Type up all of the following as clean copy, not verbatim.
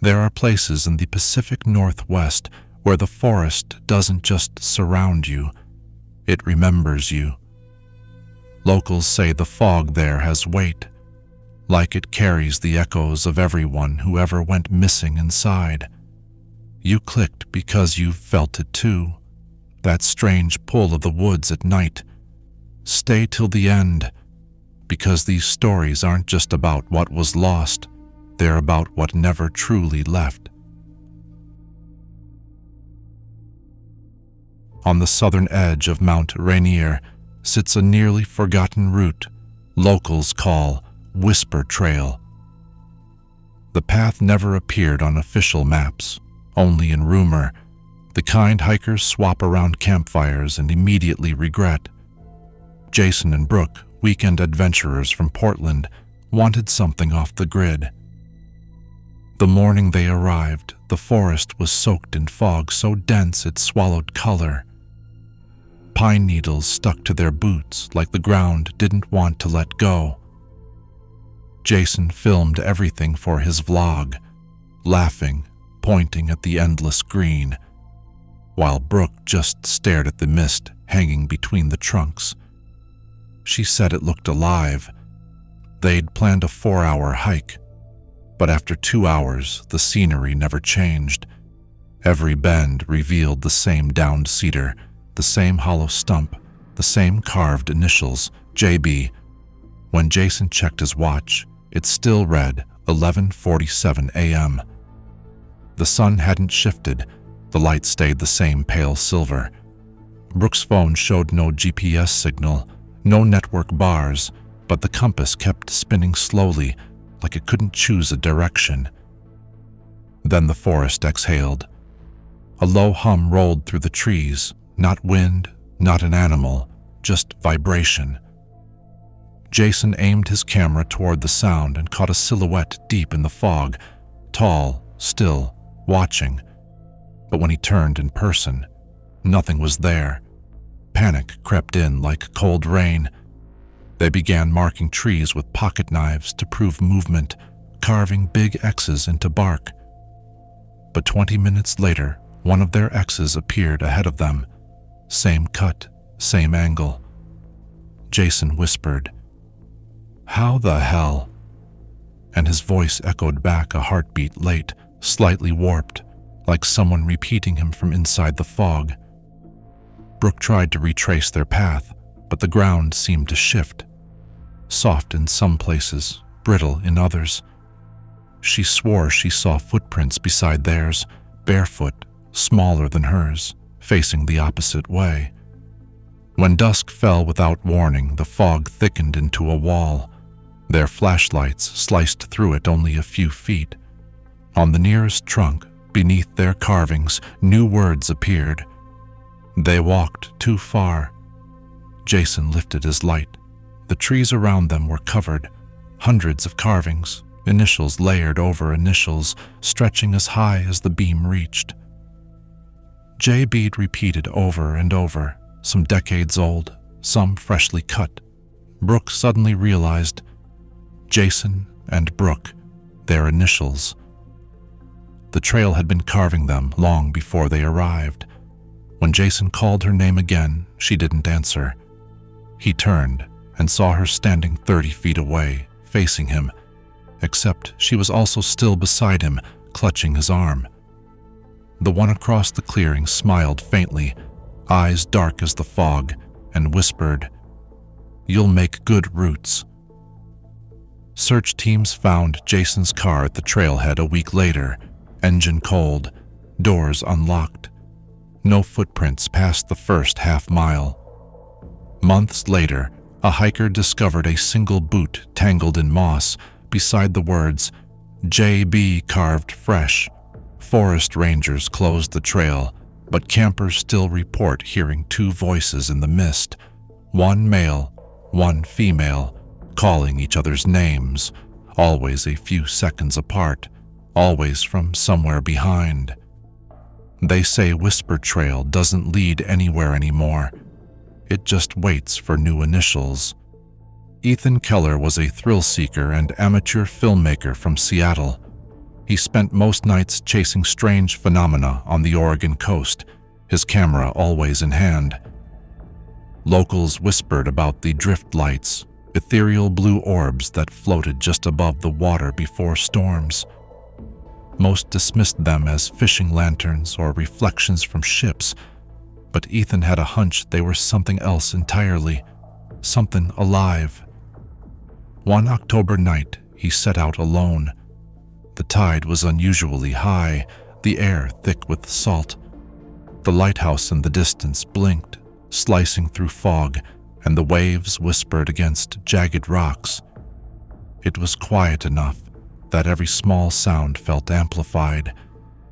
There are places in the Pacific Northwest where the forest doesn't just surround you, it remembers you. Locals say the fog there has weight, like it carries the echoes of everyone who ever went missing inside. You clicked because you felt it too, that strange pull of the woods at night. Stay till the end, because these stories aren't just about what was lost, they're about what never truly left. On the southern edge of Mount Rainier sits a nearly forgotten route locals call Whisper Trail. The path never appeared on official maps, only in rumor, the kind hikers swap around campfires and immediately regret. Jason and Brooke, weekend adventurers from Portland, wanted something off the grid. The morning they arrived, the forest was soaked in fog so dense it swallowed color. Pine needles stuck to their boots like the ground didn't want to let go. Jason filmed everything for his vlog, laughing, pointing at the endless green, while Brooke just stared at the mist hanging between the trunks. She said it looked alive. They'd planned a 4-hour hike, but after 2 hours, the scenery never changed. Every bend revealed the same downed cedar, the same hollow stump, the same carved initials, JB. When Jason checked his watch, it still read 11:47 a.m. The sun hadn't shifted. The light stayed the same pale silver. Brooke's phone showed no GPS signal, no network bars, but the compass kept spinning slowly, like it couldn't choose a direction. Then the forest exhaled. A low hum rolled through the trees, not wind, not an animal, just vibration. Jason aimed his camera toward the sound and caught a silhouette deep in the fog, tall, still, watching. But when he turned in person, nothing was there. Panic crept in like cold rain. They began marking trees with pocket knives to prove movement, carving big X's into bark. But 20 minutes later, one of their X's appeared ahead of them. Same cut, same angle. Jason whispered, "How the hell?" And his voice echoed back a heartbeat late, slightly warped, like someone repeating him from inside the fog. Brooke tried to retrace their path, but the ground seemed to shift. Soft in some places, brittle in others. She swore she saw footprints beside theirs, barefoot, smaller than hers, facing the opposite way. When dusk fell without warning, the fog thickened into a wall. Their flashlights sliced through it only a few feet. On the nearest trunk, beneath their carvings, new words appeared. They walked too far. Jason lifted his light. The trees around them were covered, hundreds of carvings, initials layered over initials, stretching as high as the beam reached. JB repeated over and over, some decades old, some freshly cut. Brooke suddenly realized, Jason and Brooke, their initials. The trail had been carving them long before they arrived. When Jason called her name again, she didn't answer. He turned and saw her standing 30 feet away, facing him, except she was also still beside him, clutching his arm. The one across the clearing smiled faintly, eyes dark as the fog, and whispered, "You'll make good roots." Search teams found Jason's car at the trailhead a week later, engine cold, doors unlocked. No footprints past the first half-mile. Months later, a hiker discovered a single boot tangled in moss beside the words, "JB carved fresh." Forest rangers closed the trail, but campers still report hearing two voices in the mist, one male, one female, calling each other's names, always a few seconds apart, always from somewhere behind. They say Whisper Trail doesn't lead anywhere anymore. It just waits for new initials. Ethan Keller was a thrill seeker and amateur filmmaker from Seattle. He spent most nights chasing strange phenomena on the Oregon coast, his camera always in hand. Locals whispered about the drift lights, ethereal blue orbs that floated just above the water before storms. Most dismissed them as fishing lanterns or reflections from ships, but Ethan had a hunch they were something else entirely, something alive. One October night, he set out alone. The tide was unusually high, the air thick with salt. The lighthouse in the distance blinked, slicing through fog, and the waves whispered against jagged rocks. It was quiet enough that every small sound felt amplified,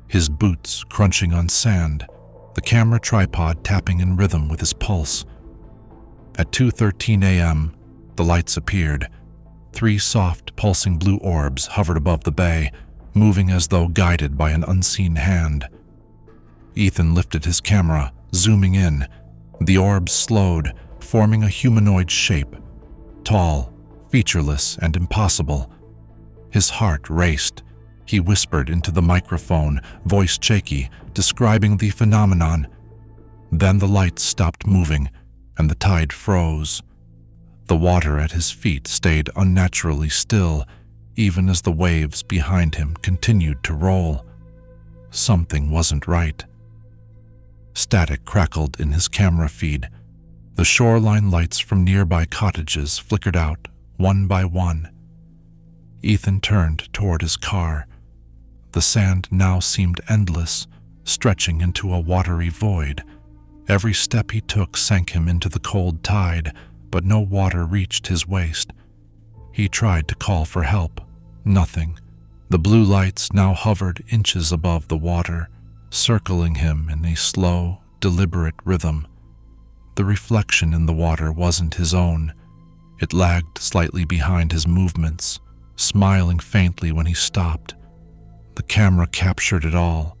his boots crunching on sand, the camera tripod tapping in rhythm with his pulse. At 2:13 a.m., the lights appeared. 3 soft, pulsing blue orbs hovered above the bay, moving as though guided by an unseen hand. Ethan lifted his camera, zooming in. The orbs slowed, forming a humanoid shape, tall, featureless, and impossible. His heart raced. He whispered into the microphone, voice shaky, describing the phenomenon. Then the lights stopped moving, and the tide froze. The water at his feet stayed unnaturally still, even as the waves behind him continued to roll. Something wasn't right. Static crackled in his camera feed. The shoreline lights from nearby cottages flickered out, one by one. Ethan turned toward his car. The sand now seemed endless, stretching into a watery void. Every step he took sank him into the cold tide, but no water reached his waist. He tried to call for help. Nothing. The blue lights now hovered inches above the water, circling him in a slow, deliberate rhythm. The reflection in the water wasn't his own. It lagged slightly behind his movements, smiling faintly when he stopped. The camera captured it all,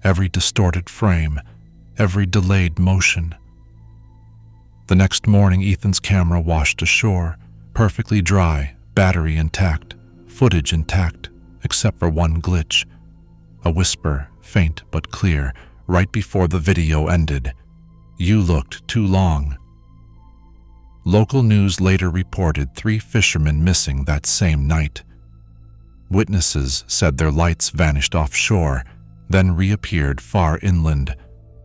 every distorted frame, every delayed motion. The next morning, Ethan's camera washed ashore, perfectly dry, battery intact, footage intact, except for one glitch. A whisper, faint but clear, right before the video ended. "You looked too long." Local news later reported 3 fishermen missing that same night. Witnesses said their lights vanished offshore, then reappeared far inland,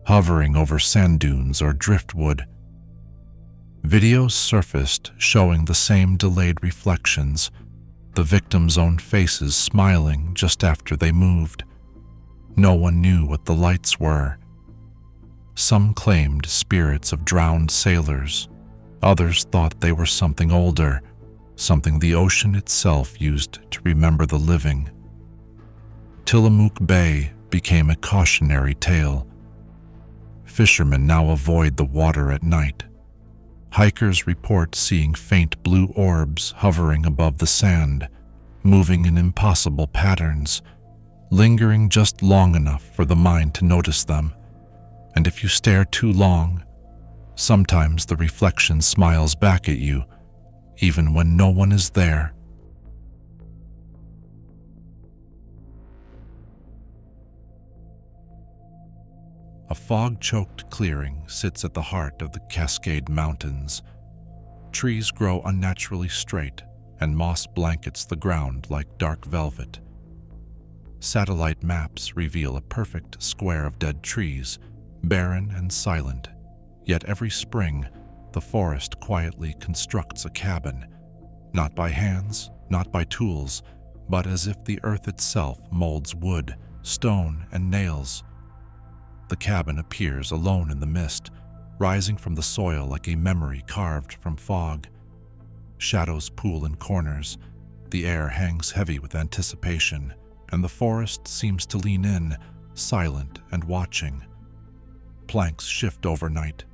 hovering over sand dunes or driftwood. Videos surfaced showing the same delayed reflections, the victims' own faces smiling just after they moved. No one knew what the lights were. Some claimed spirits of drowned sailors. Others thought they were something older, something the ocean itself used to remember the living. Tillamook Bay became a cautionary tale. Fishermen now avoid the water at night. Hikers report seeing faint blue orbs hovering above the sand, moving in impossible patterns, lingering just long enough for the mind to notice them. And if you stare too long, sometimes the reflection smiles back at you, even when no one is there. A fog-choked clearing sits at the heart of the Cascade Mountains. Trees grow unnaturally straight, and moss blankets the ground like dark velvet. Satellite maps reveal a perfect square of dead trees, barren and silent. Yet every spring, the forest quietly constructs a cabin, not by hands, not by tools, but as if the earth itself molds wood, stone, and nails. The cabin appears alone in the mist, rising from the soil like a memory carved from fog. Shadows pool in corners, the air hangs heavy with anticipation, and the forest seems to lean in, silent and watching. Planks shift overnight.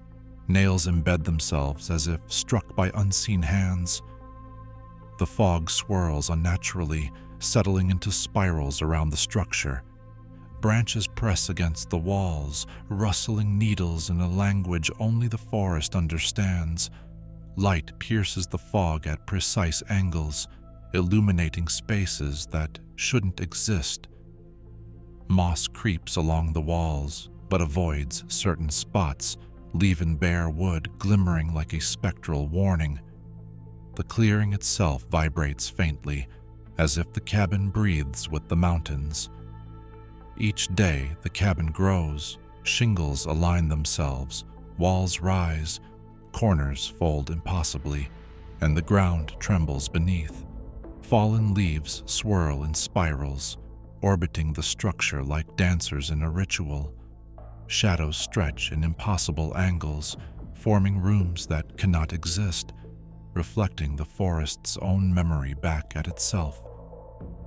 Nails embed themselves as if struck by unseen hands. The fog swirls unnaturally, settling into spirals around the structure. Branches press against the walls, rustling needles in a language only the forest understands. Light pierces the fog at precise angles, illuminating spaces that shouldn't exist, Moss creeps along the walls, but avoids certain spots, leaving bare wood glimmering like a spectral warning. The clearing itself vibrates faintly, as if the cabin breathes with the mountains. Each day the cabin grows, shingles align themselves, walls rise, corners fold impossibly, and the ground trembles beneath. Fallen leaves swirl in spirals, orbiting the structure like dancers in a ritual. Shadows stretch in impossible angles, forming rooms that cannot exist, reflecting the forest's own memory back at itself.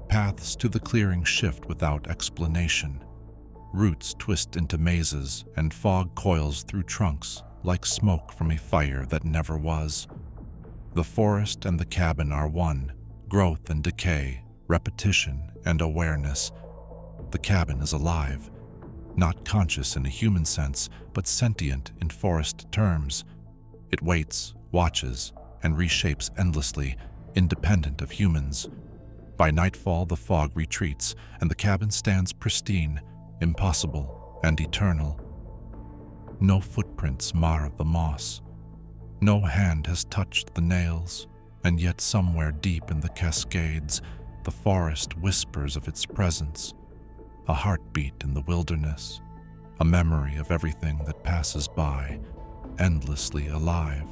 Paths to the clearing shift without explanation. Roots twist into mazes, and fog coils through trunks like smoke from a fire that never was. The forest and the cabin are one, growth and decay, repetition and awareness. The cabin is alive, not conscious in a human sense, but sentient in forest terms. It waits, watches, and reshapes endlessly, independent of humans. By nightfall, the fog retreats, and the cabin stands pristine, impossible, and eternal. No footprints mar the moss. No hand has touched the nails, and yet somewhere deep in the Cascades, the forest whispers of its presence. A heartbeat in the wilderness, a memory of everything that passes by, endlessly alive.